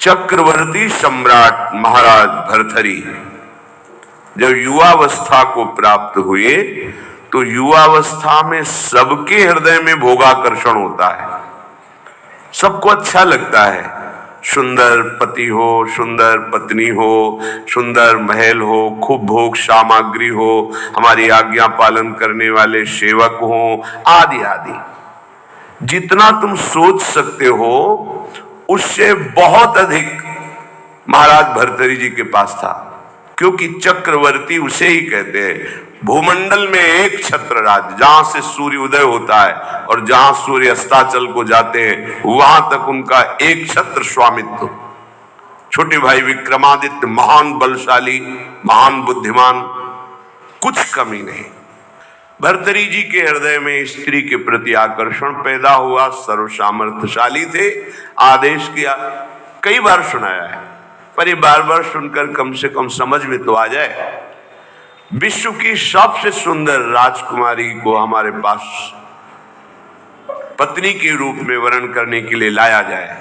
चक्रवर्ती सम्राट महाराज भर्तृहरि जब युवावस्था को प्राप्त हुए तो युवावस्था में सबके हृदय में भोगाकर्षण होता है, सबको अच्छा लगता है। सुंदर पति हो, सुंदर पत्नी हो, सुंदर महल हो, खूब भोग सामग्री हो, हमारी आज्ञा पालन करने वाले सेवक हो, आदि आदि। जितना तुम सोच सकते हो उससे बहुत अधिक महाराज भर्तृहरि जी के पास था, क्योंकि चक्रवर्ती उसे ही कहते हैं। भूमंडल में एक छत्र राज, जहां से सूर्य उदय होता है और जहां सूर्य अस्ताचल को जाते हैं वहां तक उनका एक छत्र स्वामित्व। छोटे भाई विक्रमादित्य महान बलशाली, महान बुद्धिमान, कुछ कमी नहीं। भर्तृहरि जी के हृदय में स्त्री के प्रति आकर्षण पैदा हुआ, सर्वसामर्थ्यशाली थे, आदेश किया। कई बार सुनाया है, पर ये बार बार सुनकर कम से कम समझ में तो आ जाए। विश्व की सबसे सुंदर राजकुमारी को हमारे पास पत्नी के रूप में वर्ण करने के लिए लाया जाए।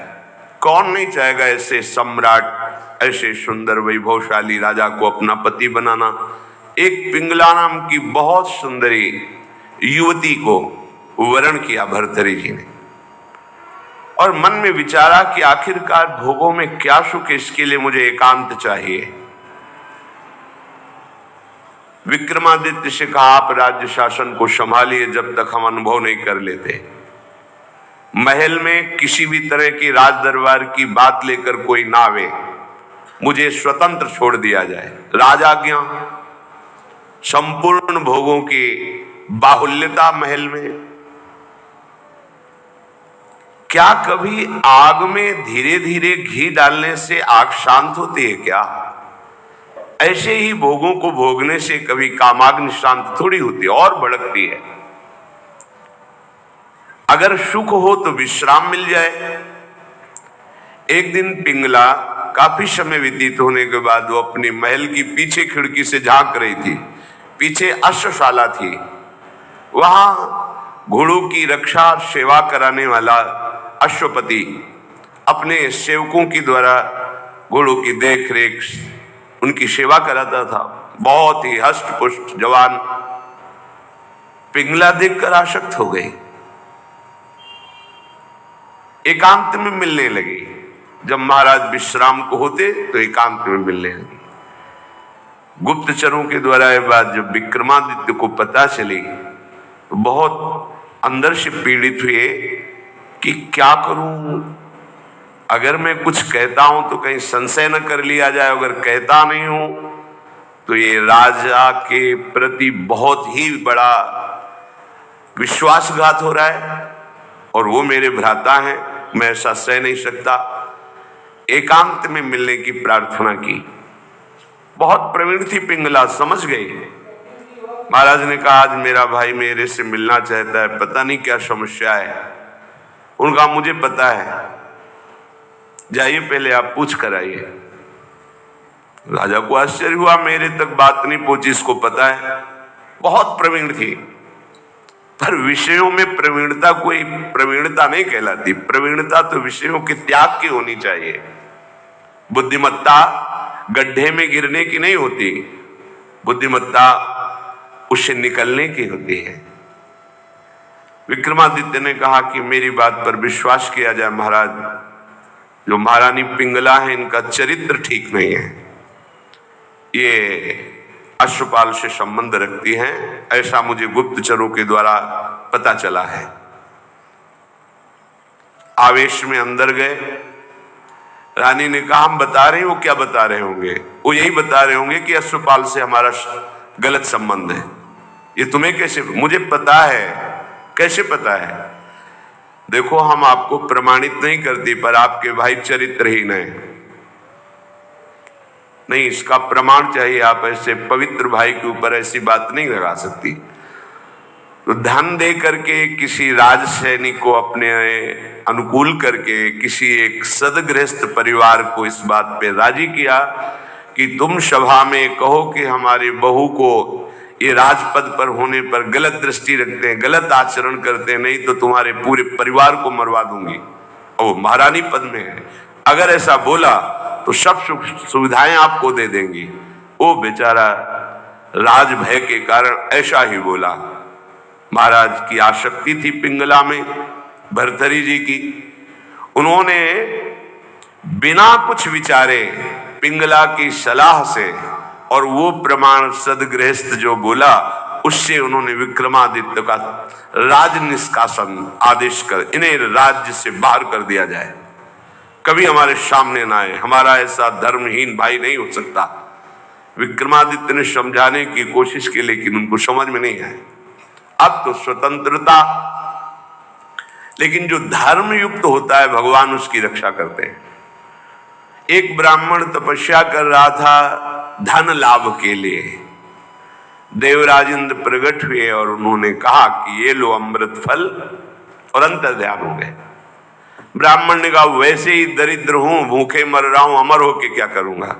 कौन नहीं चाहेगा ऐसे सम्राट, ऐसे सुंदर वैभवशाली राजा को अपना पति बनाना। एक पिंगला नाम की बहुत सुंदरी युवती को वर्ण किया भर्तृहरि जी ने, और मन में विचारा कि आखिरकार भोगों में क्या सुख, इसके लिए मुझे एकांत चाहिए। विक्रमादित्य से कहा, आप राज्य शासन को संभालिए जब तक हम अनुभव नहीं कर लेते। महल में किसी भी तरह की राज दरबार की बात लेकर कोई ना आवे, मुझे स्वतंत्र छोड़ दिया जाए। राजाज्ञा, संपूर्ण भोगों की बाहुल्यता महल में। क्या कभी आग में धीरे धीरे घी डालने से आग शांत होती है क्या? ऐसे ही भोगों को भोगने से कभी कामाग्नि शांत थोड़ी होती है, और भड़कती है। अगर सुख हो तो विश्राम मिल जाए। एक दिन पिंगला काफी समय व्यतीत होने के बाद वो अपने महल की पीछे खिड़की से झांक रही थी। पीछे अश्वशाला थी, वहां घोड़ों की रक्षा और सेवा कराने वाला अश्वपति अपने सेवकों के द्वारा घोड़ों की देख रेख, उनकी सेवा कराता था। बहुत ही हष्ट पुष्ट जवान। पिंगला देखकर आसक्त हो गई, एकांत में मिलने लगी। जब महाराज विश्राम को होते तो एकांत में मिलने लगी। गुप्तचरों के द्वारा यह बात जब विक्रमादित्य को पता चली तो बहुत अंदर से पीड़ित हुए कि क्या करूं, अगर मैं कुछ कहता हूं तो कहीं संशय न कर लिया जाए, अगर कहता नहीं हूं तो ये राजा के प्रति बहुत ही बड़ा विश्वासघात हो रहा है, और वो मेरे भ्राता हैं, मैं ऐसा सह नहीं सकता। एकांत में मिलने की प्रार्थना की। बहुत प्रवीण थी पिंगला, समझ गई। महाराज ने कहा, आज मेरा भाई मेरे से मिलना चाहता है, पता नहीं क्या समस्या है। उनका मुझे पता है, जाइए पहले आप पूछ कर आइए। राजा को आश्चर्य हुआ, मेरे तक बात नहीं पहुंची, इसको पता है। बहुत प्रवीण थी, पर विषयों में प्रवीणता कोई प्रवीणता नहीं कहलाती। प्रवीणता तो विषयों के त्याग की होनी चाहिए। बुद्धिमत्ता गड्ढे में गिरने की नहीं होती, बुद्धिमत्ता उससे निकलने की होती है। विक्रमादित्य ने कहा कि मेरी बात पर विश्वास किया जाए महाराज, जो महारानी पिंगला है इनका चरित्र ठीक नहीं है, ये अश्वपाल से संबंध रखती हैं, ऐसा मुझे गुप्तचरों के द्वारा पता चला है। आवेश में अंदर गए। रानी ने कहा, हम बता रहे हैं। वो क्या बता रहे होंगे? वो यही बता रहे होंगे कि अश्वपाल से हमारा गलत संबंध है। ये तुम्हें कैसे? मुझे पता है। कैसे पता है? देखो, हम आपको प्रमाणित नहीं करती, पर आपके भाई चरित्रहीन है। नहीं, इसका प्रमाण चाहिए। आप ऐसे पवित्र भाई के ऊपर ऐसी बात नहीं लगा सकती। तो धन दे करके किसी राज सैनिक को अपने अनुकूल करके किसी एक सदगृहस्थ परिवार को इस बात पे राजी किया कि तुम सभा में कहो कि हमारे बहू को ये राजपद पर होने पर गलत दृष्टि रखते हैं, गलत आचरण करते हैं, नहीं तो तुम्हारे पूरे परिवार को मरवा दूंगी। ओ, महारानी पद में है, अगर ऐसा बोला तो सब सुख सुविधाएं आपको दे देंगी। वो बेचारा राज भय के कारण ऐसा ही बोला। महाराज की आसक्ति थी पिंगला में, भर्तरी जी की। उन्होंने बिना कुछ विचारे पिंगला की सलाह से और वो प्रमाण सदगृहस्थ जो बोला उससे उन्होंने विक्रमादित्य का राज निष्कासन आदेश कर इन्हें राज्य से बाहर कर दिया जाए, कभी हमारे सामने ना आए, हमारा ऐसा धर्महीन भाई नहीं हो सकता। विक्रमादित्य ने समझाने की कोशिश की लेकिन उनको समझ में नहीं आया। अब तो स्वतंत्रता, लेकिन जो धर्म युक्त होता है भगवान उसकी रक्षा करते हैं। एक ब्राह्मण तपस्या कर रहा था धन लाभ के लिए। देवराज इंद्र प्रकट हुए और उन्होंने कहा कि ये लो अमृत फल, और अंतर्ध्यान हो गए। ब्राह्मण ने कहा वैसे ही दरिद्र हूं, भूखे मर रहा हूं, अमर होके क्या करूंगा,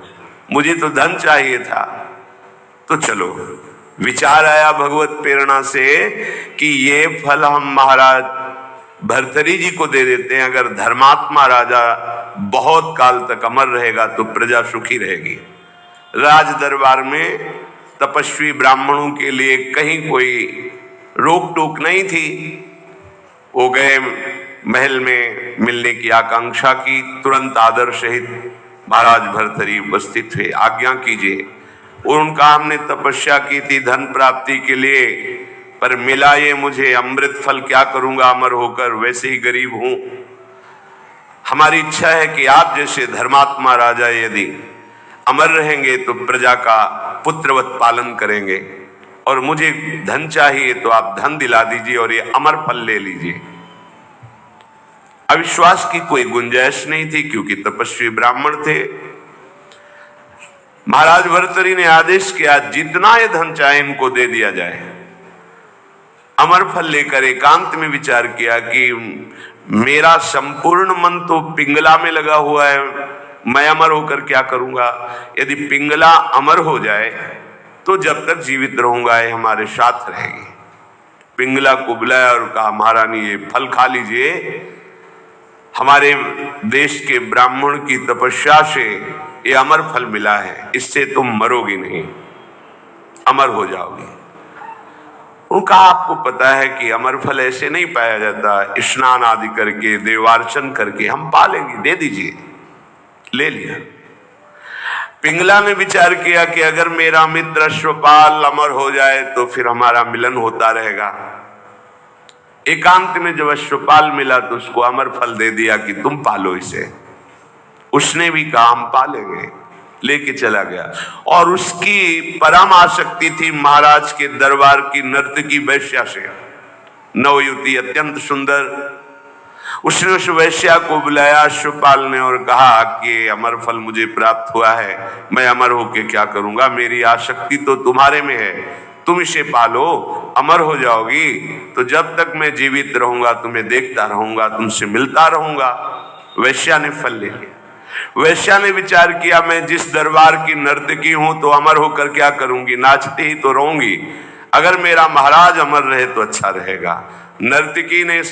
मुझे तो धन चाहिए था। तो चलो विचार आया भगवत प्रेरणा से कि ये फल हम महाराज भर्तरी जी को दे देते हैं। अगर धर्मात्मा राजा बहुत काल तक अमर रहेगा तो प्रजा सुखी रहेगी। राज दरबार में तपस्वी ब्राह्मणों के लिए कहीं कोई रोक टोक नहीं थी। वो गए महल में मिलने की आकांक्षा की, तुरंत आदर सहित महाराज भर्तरी उपस्थित हुए, आज्ञा कीजिए। और उनका हमने तपस्या की थी धन प्राप्ति के लिए, पर मिला ये मुझे अमृत फल, क्या करूंगा अमर होकर, वैसे ही गरीब हूं। हमारी इच्छा है कि आप जैसे धर्मात्मा राजा यदि अमर रहेंगे तो प्रजा का पुत्रवत पालन करेंगे, और मुझे धन चाहिए तो आप धन दिला दीजिए और ये अमर फल ले लीजिए। अविश्वास की कोई गुंजाइश नहीं थी क्योंकि तपस्वी ब्राह्मण थे। महाराज भर्तरी ने आदेश किया जितना ये धन चाहे इनको दे दिया जाए। अमर फल लेकर एकांत में विचार किया कि मेरा संपूर्ण मन तो पिंगला में लगा हुआ है, मैं अमर होकर क्या करूंगा। यदि पिंगला अमर हो जाए तो जब तक जीवित रहूंगा ये हमारे साथ रहेगी। पिंगला को बुलाया और कहा महारानी ये फल खा लीजिए, हमारे देश के ब्राह्मण की तपस्या से ये अमर फल मिला है, इससे तुम मरोगी नहीं, अमर हो जाओगी। उनका आपको पता है कि अमर फल ऐसे नहीं पाया जाता, स्नान आदि करके देवार्चन करके हम पालेंगे, दे दीजिए। ले लिया। पिंगला ने विचार किया कि अगर मेरा मित्र अश्वपाल अमर हो जाए तो फिर हमारा मिलन होता रहेगा। एकांत में जब अश्वपाल मिला तो उसको अमर फल दे दिया कि तुम पालो इसे। उसने भी कहा हम पालेंगे, लेके चला गया। और उसकी परम आसक्ति थी महाराज के दरबार की नर्तकी वैश्या से। नवयुवती अत्यंत सुंदर। उसने उस वैश्या को बुलाया अश्वपाल ने और कहा कि अमर फल मुझे प्राप्त हुआ है, मैं अमर होके क्या करूंगा, मेरी आसक्ति तो तुम्हारे में है, तुम इसे पालो, अमर हो जाओगी। तो जब तक मैं जीवित रहूंगा तुम्हें देखता रहूंगा, तुमसे मिलता रहूंगा। वैश्या ने फल ले लिया। वैश्या ने विचार किया मैं जिस दरबार की नर्तकी हूं तो अमर होकर क्या करूंगी, नाचते ही तो रहूंगी। अगर मेरा महाराज अमर रहे तो अच्छा रहेगा। नर्तकी ने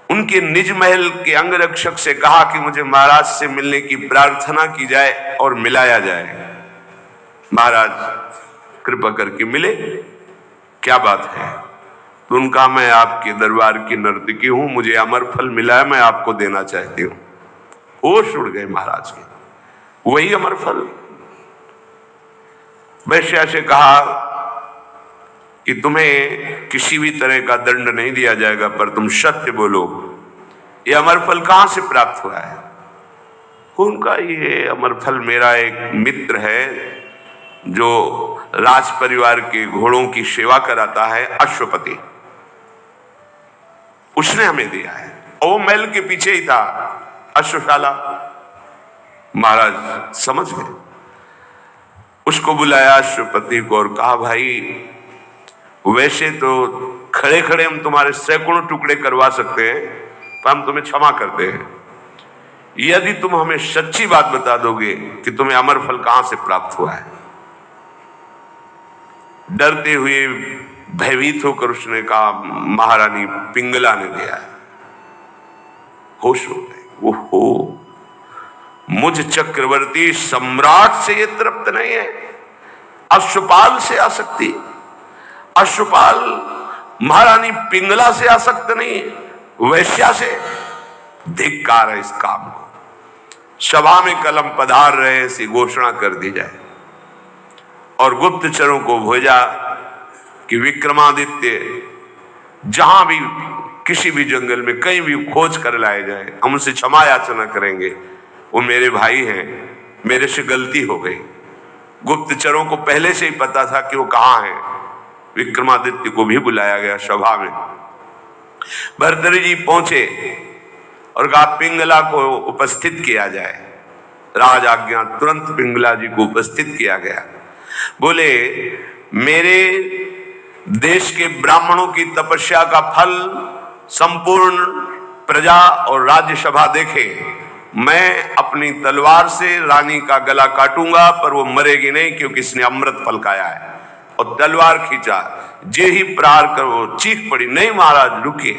उनके निज महल के अंगरक्षक से कहा कि मुझे महाराज से मिलने की प्रार्थना की जाए और मिलाया जाए। महाराज कृपा करके मिले, क्या बात है। तो उनका मैं आपके दरबार की नर्तकी हूं, मुझे अमर फल मिला है, मैं आपको देना चाहती हूं। होश उड़ गए महाराज के, वही अमर फल। वैश्या से कहा कि तुम्हें किसी भी तरह का दंड नहीं दिया जाएगा, पर तुम सत्य बोलो, ये अमर फल कहां से प्राप्त हुआ है। उनका ये अमर फल मेरा एक मित्र है जो राज परिवार के घोड़ों की सेवा कराता है, अश्वपति, उसने हमें दिया है। और वो महल के पीछे ही था अश्वशाला। महाराज समझ गए। उसको बुलाया अश्वपति को और कहा भाई वैसे तो खड़े खड़े हम तुम्हारे सैकड़ों टुकड़े करवा सकते हैं, पर हम तुम्हें क्षमा करते हैं यदि तुम हमें सच्ची बात बता दोगे कि तुम्हें अमर फल कहां से प्राप्त हुआ है। डरते हुए भयभीत होकर उसने कहा महारानी पिंगला ने दिया है। होश हो गए। ओहो, मुझ चक्रवर्ती सम्राट से ये तृप्त नहीं है, अश्वपाल से आसक्ति, अश्वपाल महारानी पिंगला से आसक्त नहीं, वैश्या से। धिक्कार है इस काम को। सभा में कलम पधार रहे ऐसी घोषणा कर दी जाए और गुप्तचरों को भेजा कि विक्रमादित्य जहां भी किसी भी जंगल में कहीं भी खोज कर लाए जाए, हम उनसे क्षमा याचना करेंगे, वो मेरे भाई हैं, मेरे से गलती हो गई। गुप्तचरों को पहले से ही पता था कि वो कहां हैं। विक्रमादित्य को भी बुलाया गया सभा में। भर्तृहरि जी पहुंचे और कहा पिंगला को उपस्थित किया जाए। राज आज्ञा, तुरंत पिंगला जी को उपस्थित किया गया। बोले मेरे देश के ब्राह्मणों की तपस्या का फल संपूर्ण प्रजा और राज्यसभा देखे। मैं अपनी तलवार से रानी का गला काटूंगा पर वो मरेगी नहीं, क्योंकि इसने अमृत फल खाया है। और तलवार खींचा, जे ही प्रहार कर वो चीख पड़ी, नहीं महाराज रुकिए।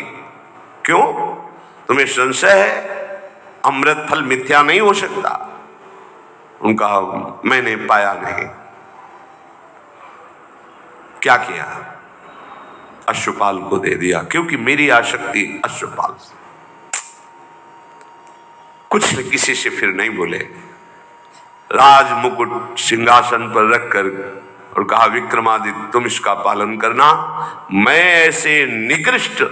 क्यों? तुम्हें संशय है? अमृत फल मिथ्या नहीं हो सकता। उनका मैंने पाया नहीं। क्या किया? अश्वपाल को दे दिया, क्योंकि मेरी आसक्ति अश्वपाल से। कुछ न किसी से फिर नहीं बोले। राज मुकुट सिंहासन पर रखकर और कहा विक्रमादित्य तुम इसका पालन करना, मैं ऐसे निकृष्ट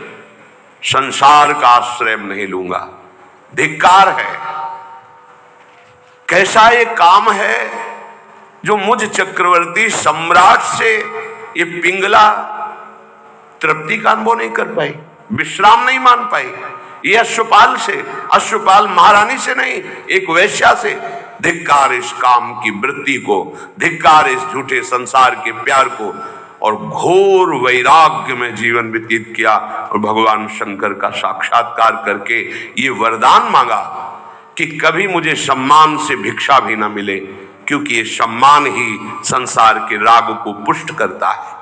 संसार का आश्रय नहीं लूंगा। धिक्कार है। कैसा ये काम है जो मुझ चक्रवर्ती सम्राट से ये पिंगला तृप्ति का अनुभव नहीं कर पाई, विश्राम नहीं मान पाई। ये अश्वपाल से, अश्वपाल महारानी से नहीं, एक वैश्या से। धिक्कार इस काम की वृत्ति को, धिक्कार इस झूठे संसार के प्यार को। और घोर वैराग्य में जीवन व्यतीत किया और भगवान शंकर का साक्षात्कार करके ये वरदान मांगा कि कभी मुझे सम्मान से भिक्षा भी न मिले, क्योंकि ये सम्मान ही संसार के राग को पुष्ट करता है।